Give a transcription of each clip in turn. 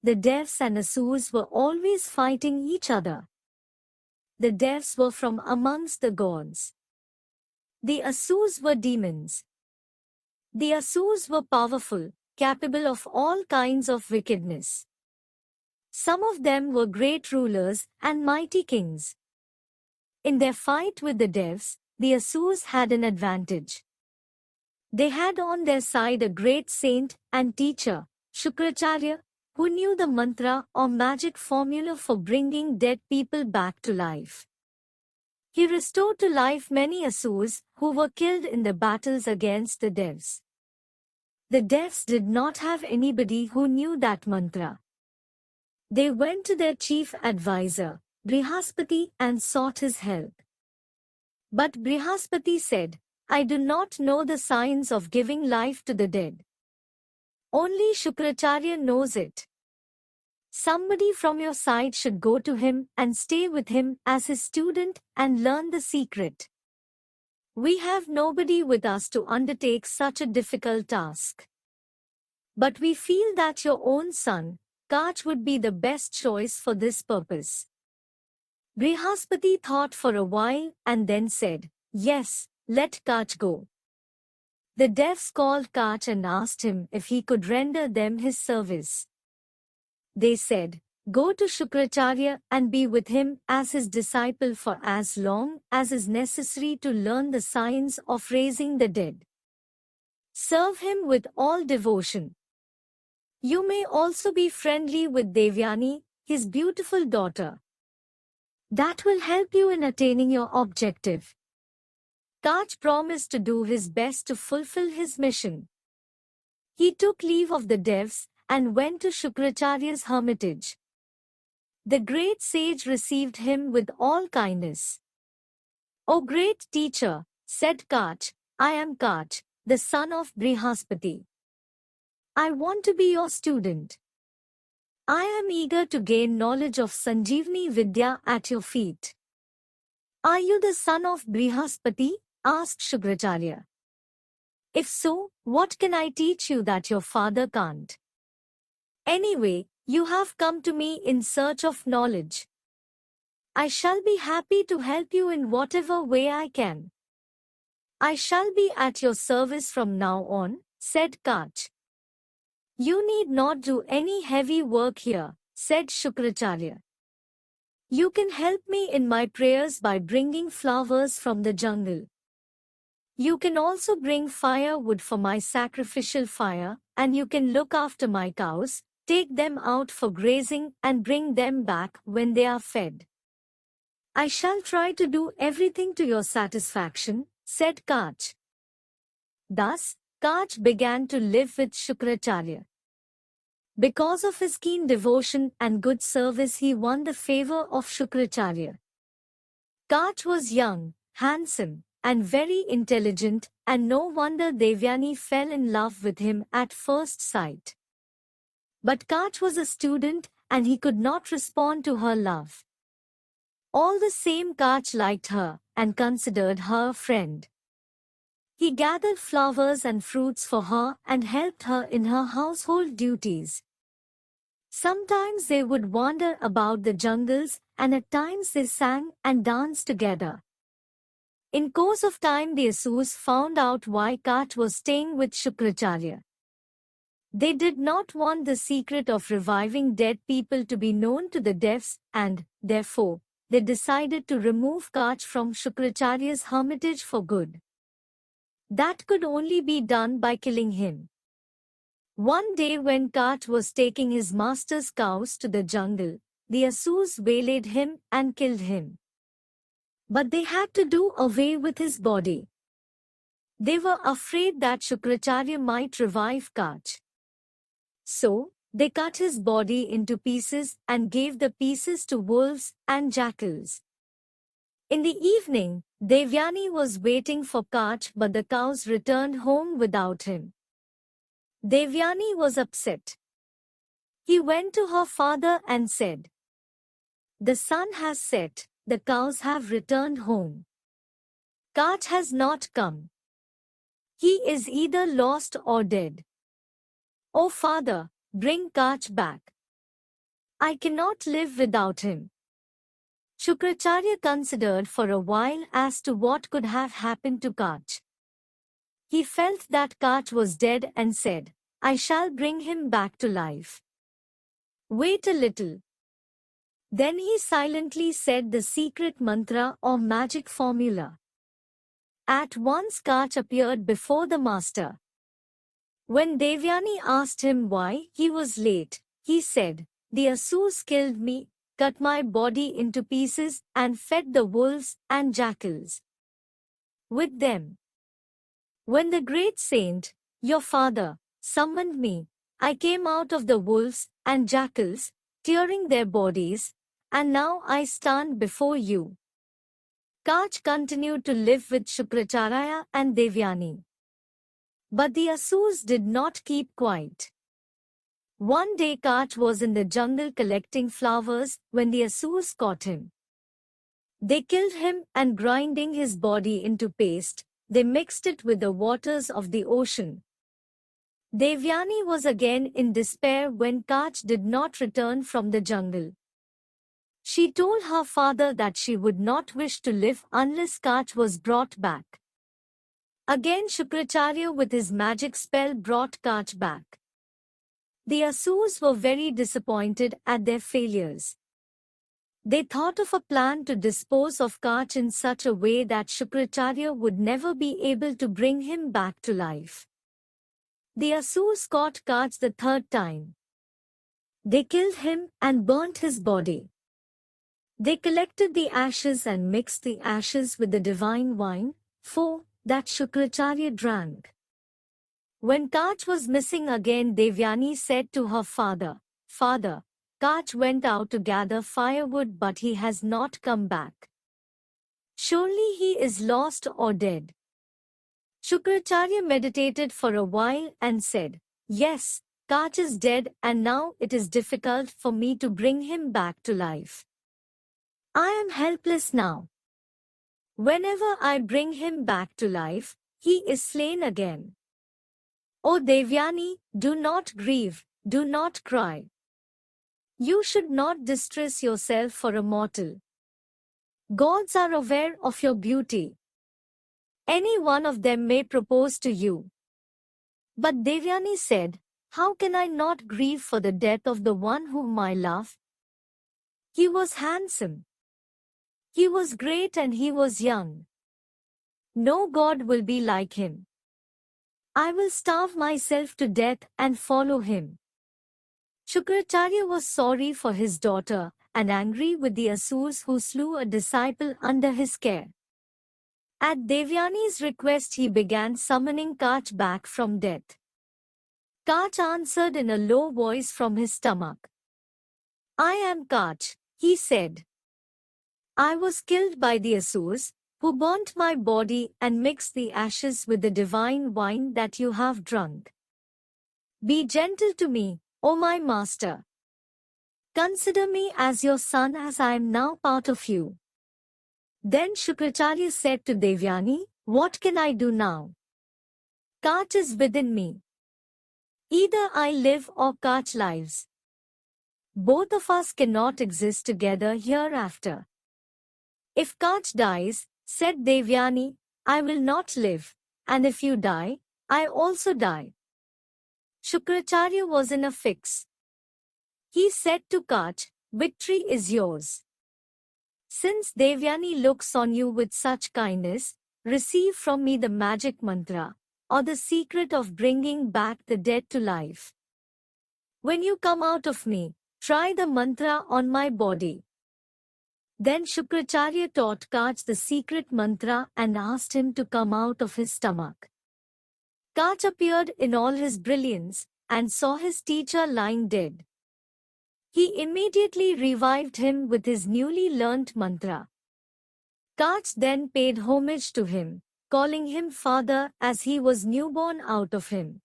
The devs and asurs were always fighting each other. The devs were from amongst the gods. The asurs were demons. The asurs were powerful, capable of all kinds of wickedness. Some of them were great rulers and mighty kings. In their fight with the devs, the asurs had an advantage. They had on their side a great saint and teacher, Shukracharya, who knew the mantra or magic formula for bringing dead people back to life. He restored to life many asurs who were killed in the battles against the devs. The devs did not have anybody who knew that mantra. They went to their chief advisor, Brihaspati, and sought his help. But Brihaspati said, "I do not know the science of giving life to the dead. Only Shukracharya knows it. Somebody from your side should go to him and stay with him as his student and learn the secret. We have nobody with us to undertake such a difficult task. But we feel that your own son, Kach, would be the best choice for this purpose." Brihaspati thought for a while and then said, "Yes, let Kach go." The devs called Kach and asked him if he could render them his service. They said, "Go to Shukracharya and be with him as his disciple for as long as is necessary to learn the science of raising the dead. Serve him with all devotion. You may also be friendly with Devayani, his beautiful daughter. That will help you in attaining your objective." Kach promised to do his best to fulfill his mission. He took leave of the devs and went to Shukracharya's hermitage. The great sage received him with all kindness. "O great teacher," said Kach, "I am Kach, the son of Brihaspati. I want to be your student. I am eager to gain knowledge of Sanjeevani Vidya at your feet." "Are you the son of Brihaspati?" asked Shukracharya. "If so, what can I teach you that your father can't? Anyway, you have come to me in search of knowledge. I shall be happy to help you in whatever way I can." "I shall be at your service from now on," said Kach. "You need not do any heavy work here," said Shukracharya. "You can help me in my prayers by bringing flowers from the jungle. You can also bring firewood for my sacrificial fire, and you can look after my cows, take them out for grazing and bring them back when they are fed. I shall try to do everything to your satisfaction," said Kach. Thus, Kach began to live with Shukracharya. Because of his keen devotion and good service, he won the favor of Shukracharya. Kach was young, handsome, and very intelligent, and no wonder Devayani fell in love with him at first sight. But Kach was a student, and he could not respond to her love. All the same, Kach liked her and considered her a friend. He gathered flowers and fruits for her and helped her in her household duties. Sometimes they would wander about the jungles, and at times they sang and danced together. In course of time, the asurs found out why Kach was staying with Shukracharya. They did not want the secret of reviving dead people to be known to the devs, and, therefore, they decided to remove Kach from Shukracharya's hermitage for good. That could only be done by killing him. One day when Kach was taking his master's cows to the jungle, the asurs waylaid him and killed him. But they had to do away with his body. They were afraid that Shukracharya might revive Kach. So, they cut his body into pieces and gave the pieces to wolves and jackals. In the evening, Devayani was waiting for Kach, but the cows returned home without him. Devayani was upset. He went to her father and said, "The sun has set, the cows have returned home. Kach has not come. He is either lost or dead. Oh father, bring Kach back." I cannot live without him. Shukracharya considered for a while as to what could have happened to Kach. He felt that Kach was dead and said, I shall bring him back to life. Wait a little. Then he silently said the secret mantra or magic formula. At once Kach appeared before the master. When Devayani asked him why he was late, he said, the Asurs killed me, cut my body into pieces and fed the wolves and jackals with them. When the great saint, your father, summoned me, I came out of the wolves and jackals, tearing their bodies, and now I stand before you. Kach continued to live with Shukracharya and Devayani. But the Asurs did not keep quiet. One day Kach was in the jungle collecting flowers when the Asurs caught him. They killed him and grinding his body into paste, they mixed it with the waters of the ocean. Devayani was again in despair when Kach did not return from the jungle. She told her father that she would not wish to live unless Kach was brought back. Again Shukracharya with his magic spell brought Kach back. The Asurs were very disappointed at their failures. They thought of a plan to dispose of Kach in such a way that Shukracharya would never be able to bring him back to life. The Asurs caught Kach the third time. They killed him and burnt his body. They collected the ashes and mixed the ashes with the divine wine, that Shukracharya drank. When Kach was missing again, Devayani said to her father, Father, Kach went out to gather firewood but he has not come back. Surely he is lost or dead. Shukracharya meditated for a while and said, Yes, Kach is dead and now it is difficult for me to bring him back to life. I am helpless now. Whenever I bring him back to life, he is slain again. O Devayani, do not grieve, do not cry. You should not distress yourself for a mortal. Gods are aware of your beauty. Any one of them may propose to you. But Devayani said, How can I not grieve for the death of the one whom I love? He was handsome. He was great and he was young. No god will be like him. I will starve myself to death and follow him. Shukracharya was sorry for his daughter and angry with the Asurs who slew a disciple under his care. At Devayani's request he began summoning Kach back from death. Kach answered in a low voice from his stomach. I am Kach, he said. I was killed by the Asurs, who burnt my body and mixed the ashes with the divine wine that you have drunk. Be gentle to me, O my master. Consider me as your son as I am now part of you. Then Shukracharya said to Devayani, What can I do now? Kach is within me. Either I live or Kach lives. Both of us cannot exist together hereafter. If Kach dies, said Devayani, I will not live, and if you die, I also die. Shukracharya was in a fix. He said to Kach, Victory is yours. Since Devayani looks on you with such kindness, receive from me the magic mantra, or the secret of bringing back the dead to life. When you come out of me, try the mantra on my body. Then Shukracharya taught Kach the secret mantra and asked him to come out of his stomach. Kach appeared in all his brilliance and saw his teacher lying dead. He immediately revived him with his newly learnt mantra. Kach then paid homage to him, calling him father as he was newborn out of him.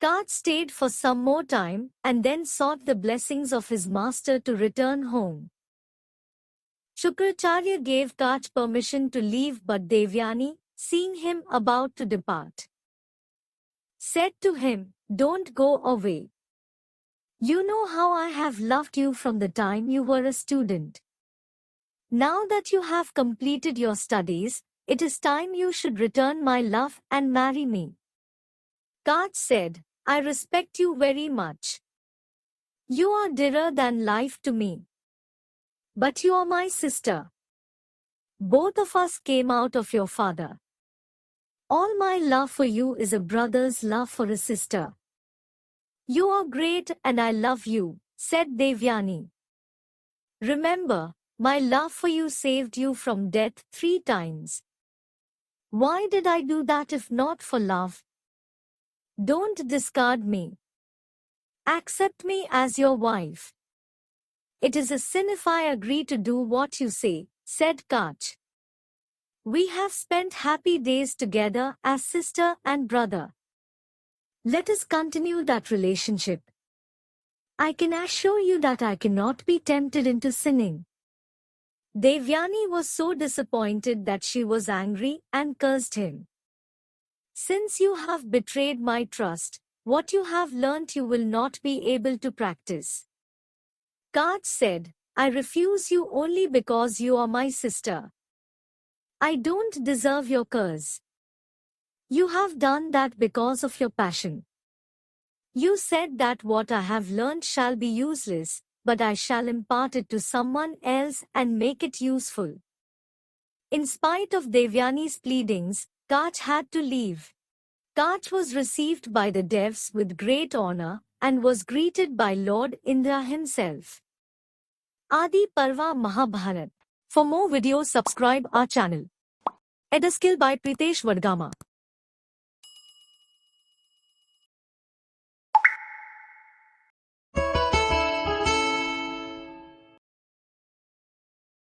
Kach stayed for some more time and then sought the blessings of his master to return home. Shukracharya gave Kach permission to leave but Devayani, seeing him about to depart, said to him, Don't go away. You know how I have loved you from the time you were a student. Now that you have completed your studies, it is time you should return my love and marry me. Kach said, I respect you very much. You are dearer than life to me. But you are my sister. Both of us came out of your father. All my love for you is a brother's love for a sister. You are great and I love you, said Devayani. Remember, my love for you saved you from death 3 times. Why did I do that if not for love? Don't discard me. Accept me as your wife. It is a sin if I agree to do what you say, said Kach. We have spent happy days together as sister and brother. Let us continue that relationship. I can assure you that I cannot be tempted into sinning. Devayani was so disappointed that she was angry and cursed him. Since you have betrayed my trust, what you have learnt you will not be able to practice. Kach said, I refuse you only because you are my sister. I don't deserve your curse. You have done that because of your passion. You said that what I have learnt shall be useless, but I shall impart it to someone else and make it useful. In spite of Devayani's pleadings, Kach had to leave. Kach was received by the devs with great honor and was greeted by Lord Indra himself. Adi Parva Mahabharat. For more videos subscribe our channel. Eduskill by Pritesh Vadgama.